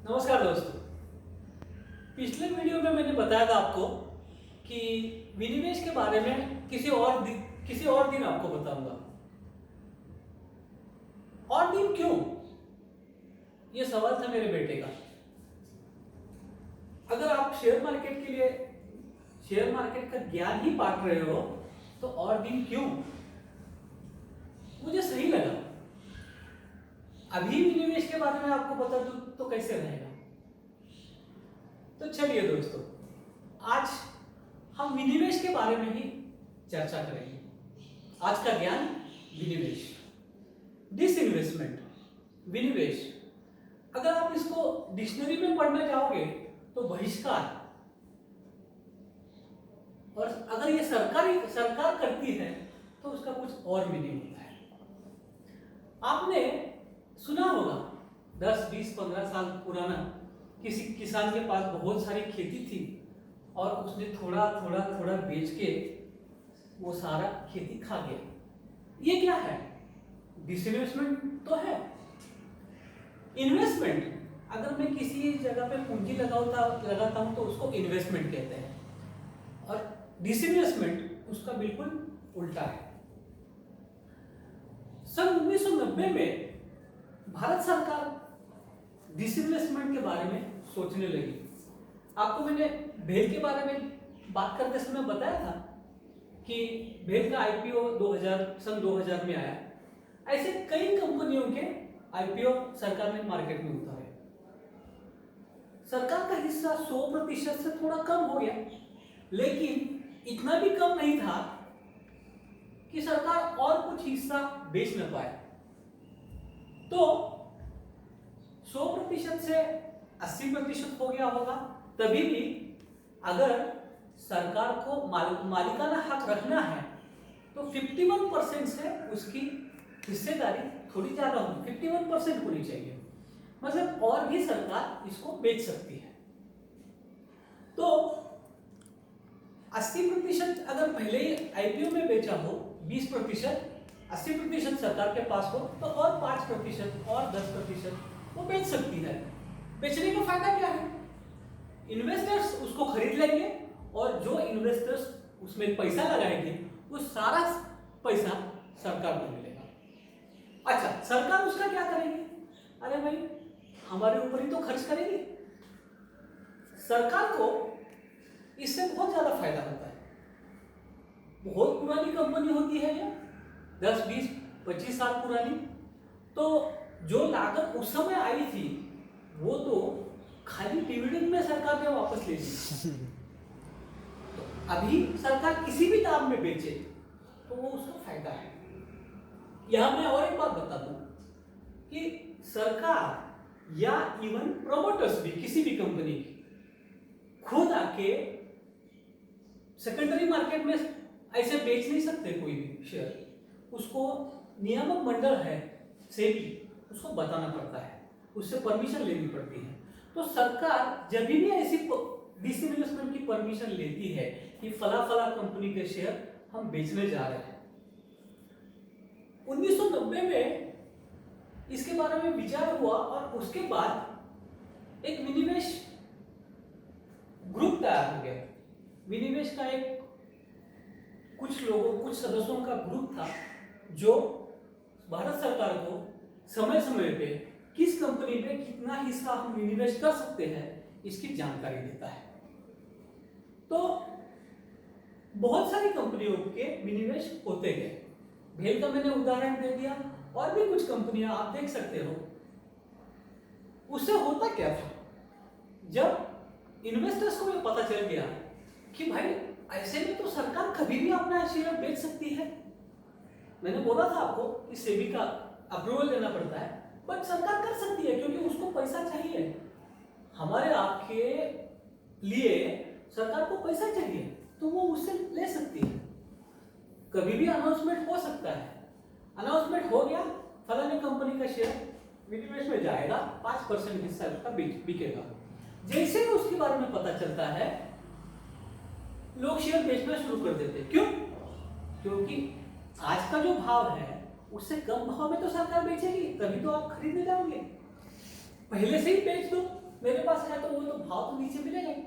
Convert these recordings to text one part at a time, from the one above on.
नमस्कार दोस्तों। पिछले वीडियो में मैंने बताया था आपको कि विनिवेश के बारे में किसी और दिन आपको बताऊंगा। और दिन क्यों? ये सवाल था मेरे बेटे का। अगर आप शेयर मार्केट का ज्ञान ही बांट रहे हो तो और दिन क्यों? मुझे सही लगा। अभी विनिवेश के बारे में आपको बता दूं तो कैसे रहेगा। तो चलिए दोस्तों, आज हम विनिवेश के बारे में ही चर्चा करेंगे। आज का ज्ञान विनिवेश, डिसइन्वेस्टमेंट, विनिवेश। अगर आप इसको डिक्शनरी में पढ़ने जाओगे तो बहिष्कार, और अगर ये सरकार करती है तो उसका कुछ और मीनिंग होता है। आपने सुना होगा 10, 20, 15 साल पुराना किसी किसान के पास बहुत सारी खेती थी और उसने थोड़ा थोड़ा बेच के वो सारा खेती खा गया। ये क्या है? डिसइन्वेस्टमेंट तो है। इन्वेस्टमेंट, अगर मैं किसी जगह पे पूंजी लगाता हूं तो उसको इन्वेस्टमेंट कहते हैं, और डिसइन्वेस्टमेंट उसका बिल्कुल उल्टा है। सन 1990 में भारत सरकार डिसइन्वेस्टमेंट के बारे में सोचने लगी। आपको मैंने भेल के बारे में बात करते समय बताया था कि भेल का आईपीओ सन 2000 में आया। ऐसे कई कंपनियों के आईपीओ सरकार ने मार्केट में उतारे। सरकार का हिस्सा 100% से थोड़ा कम हो गया, लेकिन इतना भी कम नहीं था कि सरकार और कुछ हिस्सा बेच न पाए। तो 100% से 80% हो गया होगा। तभी भी अगर सरकार को मालिकाना हक रखना है तो 51% से उसकी हिस्सेदारी थोड़ी ज्यादा होगी, 51% होनी चाहिए। मतलब और भी सरकार इसको बेच सकती है। तो 80% अगर पहले ही आईपीओ में बेचा हो, 20%, 80% सरकार के पास हो, तो और 5% और 10% वो बेच सकती है। बेचने का फायदा क्या है? इन्वेस्टर्स उसको खरीद लेंगे और जो इन्वेस्टर्स उसमें पैसा लगाएंगे वो सारा पैसा सरकार को मिलेगा। अच्छा, सरकार उसका क्या करेगी? अरे भाई, हमारे ऊपर ही तो खर्च करेगी। सरकार को इससे बहुत ज्यादा फायदा होता है। बहुत पुरानी कंपनी होती है ये, 10, 20, 25 साल पुरानी। तो जो लागत उस समय आई थी वो तो खाली डिविडेंड में सरकार ने वापस ले ली। तो अभी सरकार किसी भी दाम में बेचे तो वो उसका फायदा है। यहां मैं और एक बात बता दूं कि सरकार या इवन प्रोमोटर्स भी किसी भी कंपनी की खुद आके सेकेंडरी मार्केट में ऐसे बेच नहीं सकते कोई भी शेयर। उसको नियामक मंडल है सेबी, उसको बताना पड़ता है, उससे परमिशन लेनी पड़ती है। तो सरकार जब भी ऐसी डिसइन्वेस्टमेंट की परमिशन लेती है कि फला कंपनी के शेयर हम बेचने जा रहे हैं। 1990 में इसके बारे में विचार हुआ और उसके बाद एक विनिवेश ग्रुप तैयार हो गया। विनिवेश का एक कुछ सदस्यों का ग्रुप था जो भारत सरकार को समय समय पे किस कंपनी पे कितना हिस्सा हम विनिवेश कर सकते हैं इसकी जानकारी देता है। तो बहुत सारी कंपनियों के विनिवेश होते गए। भेल का मैंने उदाहरण दे दिया, और भी कुछ कंपनियां आप देख सकते हो। उससे होता क्या था? जब इन्वेस्टर्स को ये पता चल गया कि भाई ऐसे में तो सरकार कभी भी अपना शेयर बेच सकती है। मैंने बोला था आपको कि सेबी का अप्रूवल लेना पड़ता है, बट सरकार कर सकती है क्योंकि उसको पैसा चाहिए। हमारे आपके लिए सरकार को पैसा चाहिए तो वो उससे ले सकती है। कभी भी अनाउंसमेंट हो सकता है। अनाउंसमेंट हो गया, फलाने कंपनी का शेयर विनिवेश में जाएगा, 5% हिस्सा उसका बिकेगा। जैसे ही उसके बारे में पता चलता है लोग शेयर बेचना शुरू कर देते। क्यों? क्योंकि आज का जो भाव है उससे कम भाव में तो सरकार बेचेगी, तभी तो आप खरीदने जाओगे। पहले से ही बेच दो मेरे पास है तो वो तो भाव तो नीचे मिलेगा ही।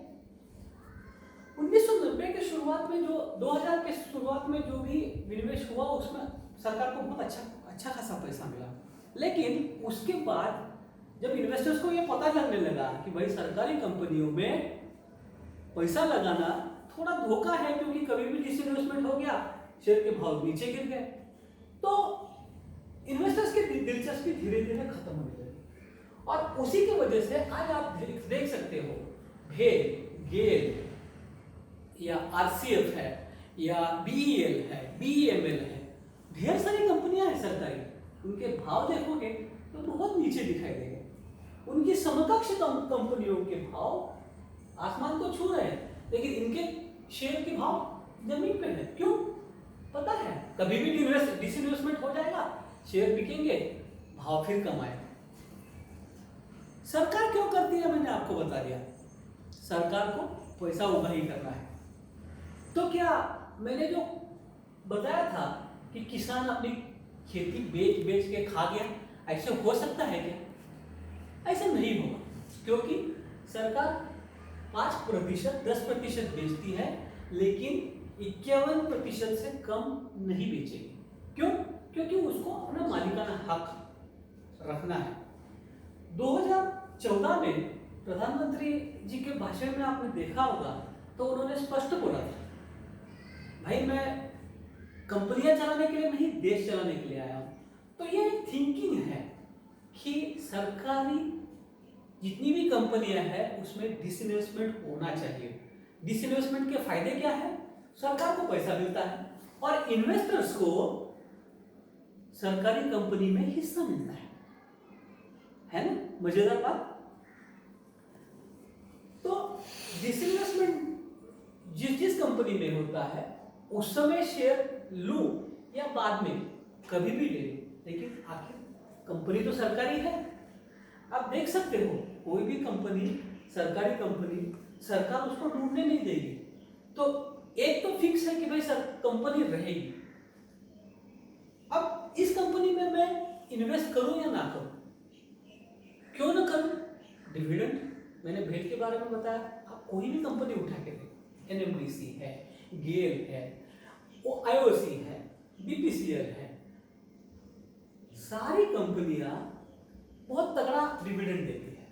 1990 के शुरुआत में जो 2000 के शुरुआत में जो भी विनिवेश हुआ उसमें सरकार को बहुत अच्छा खासा पैसा मिला। लेकिन उसके बाद जब इन्वेस्टर्स को ये पता लगने लगा कि भाई सरकारी कंपनियों में पैसा लगाना थोड़ा धोखा है, क्योंकि कभी भी डिसइन्वेस्टमेंट हो गया, शेयर के भाव नीचे गिर गए, तो इन्वेस्टर्स की दिलचस्पी धीरे धीरे खत्म होने लगी। और उसी की वजह से आज आप देख सकते हो भेल, गेल या आरसीएफ है या बीईएल है, बीईएमएल है, ढेर सारी कंपनियां हैं सरकारी, उनके भाव देखोगे तो बहुत नीचे दिखाई देंगे। उनकी समकक्ष कंपनियों के भाव आसमान को छू रहे हैं, लेकिन इनके शेयर के भाव जमीन पे है। क्यों? पता है कभी भी डिसइन्वेस्टमेंट हो जाएगा, शेयर बिकेंगे, भाव फिर कम आएगा। सरकार क्यों करती है मैंने आपको बता दिया, सरकार को पैसा उगाही करना है। तो क्या मैंने जो बताया था कि किसान अपनी खेती बेच बेच के खा गया, ऐसे हो सकता है क्या? ऐसा नहीं होगा, क्योंकि सरकार 5%, 10% बेचती है, लेकिन 51% से कम नहीं बेचेगी। क्यों? क्योंकि उसको अपना मालिकाना हक रखना है। 2014 में प्रधानमंत्री जी के भाषण में आपने देखा होगा तो उन्होंने स्पष्ट बोला था, भाई मैं कंपनियां चलाने के लिए नहीं, देश चलाने के लिए आया हूं। तो ये थिंकिंग है कि सरकारी जितनी भी कंपनियां हैं उसमें डिसइन्वेस्टमेंट होना चाहिए। डिसइन्वेस्टमेंट के फायदे क्या है? सरकार को पैसा मिलता है और इन्वेस्टर्स को सरकारी कंपनी में हिस्सा मिलता है ना? मजेदार बात। तो डिसइन्वेस्टमेंट जिस कंपनी में होता है उस समय शेयर लूं या बाद में कभी भी ले लूं, लेकिन आखिर कंपनी तो सरकारी है। आप देख सकते हो कोई भी कंपनी, सरकारी कंपनी, सरकार उसको डूबने नहीं देगी। तो एक तो फिक्स है कि भाई सर कंपनी रहेगी। अब इस कंपनी में मैं इन्वेस्ट करूं या ना करूं? क्यों ना करूं? डिविडेंड, मैंने भेल के बारे में बताया, आप कोई भी कंपनी उठा के देखो, एनएमडीसी है, गेल है, आईओसी है, बीपीसीएल है, सारी कंपनियां बहुत तगड़ा डिविडेंड देती है।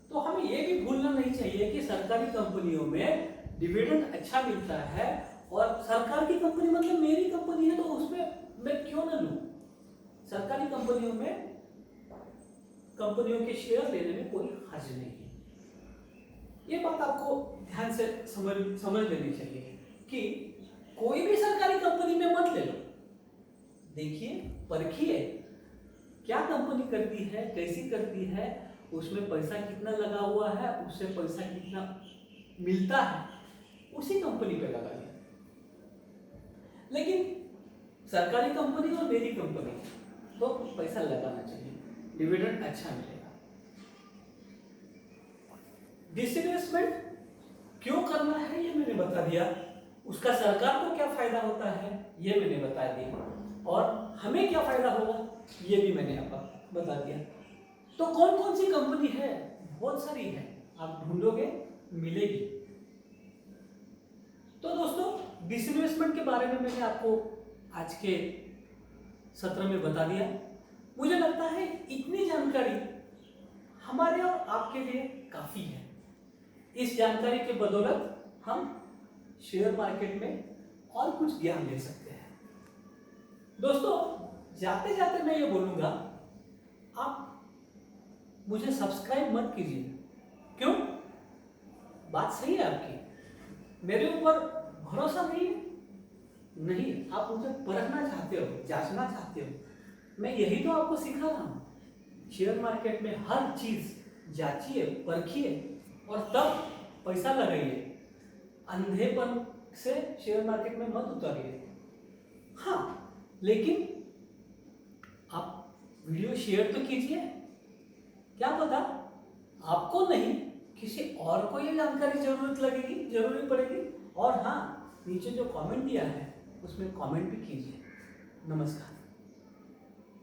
तो हमें यह भी भूलना नहीं चाहिए कि सरकारी कंपनियों में डिविडेंड अच्छा मिलता है, और सरकार की कंपनी मतलब मेरी कंपनी है तो उसमें मैं क्यों ना लूं? सरकारी कंपनियों में कंपनियों के शेयर लेने में कोई हर्ज नहीं है। ये बात आपको ध्यान से समझ लेनी चाहिए कि कोई भी सरकारी कंपनी में मत ले लो, देखिए, परखिए क्या कंपनी करती है, कैसी करती है, उसमें पैसा कितना लगा हुआ है, उससे पैसा कितना मिलता है, उसी कंपनी पे लगा लिया। लेकिन सरकारी कंपनी और मेरी कंपनी तो पैसा लगाना चाहिए, डिविडेंड अच्छा मिलेगा। डिसइन्वेस्टमेंट क्यों करना है ये मैंने बता दिया, उसका सरकार को क्या फायदा होता है ये मैंने बता दिया, और हमें क्या फायदा होगा ये भी मैंने आपको बता दिया। तो कौन कौन सी कंपनी है? बहुत सारी है, आप ढूंढोगे मिलेगी। तो दोस्तों डिसइन्वेस्टमेंट के बारे में मैंने आपको आज के सत्र में बता दिया। मुझे लगता है इतनी जानकारी हमारे और आपके लिए काफी है। इस जानकारी के बदौलत हम शेयर मार्केट में और कुछ ज्ञान ले सकते हैं। दोस्तों जाते जाते मैं ये बोलूंगा, आप मुझे सब्सक्राइब मत कीजिए। क्यों? बात सही है आपकी, मेरे ऊपर भरोसा नहीं है, नहीं, आप मुझे परखना चाहते हो, जांचना चाहते हो। मैं यही तो आपको सिखा रहा हूं। शेयर मार्केट में हर चीज जांचिए, परखिए और तब पैसा लगाइए। अंधेपन से शेयर मार्केट में मत उतरिए। हाँ, लेकिन आप वीडियो शेयर तो कीजिए, क्या पता आपको नहीं किसी और को ये जानकारी जरूरी पड़ेगी। और हाँ, नीचे जो कमेंट दिया है उसमें कमेंट भी कीजिए। नमस्कार।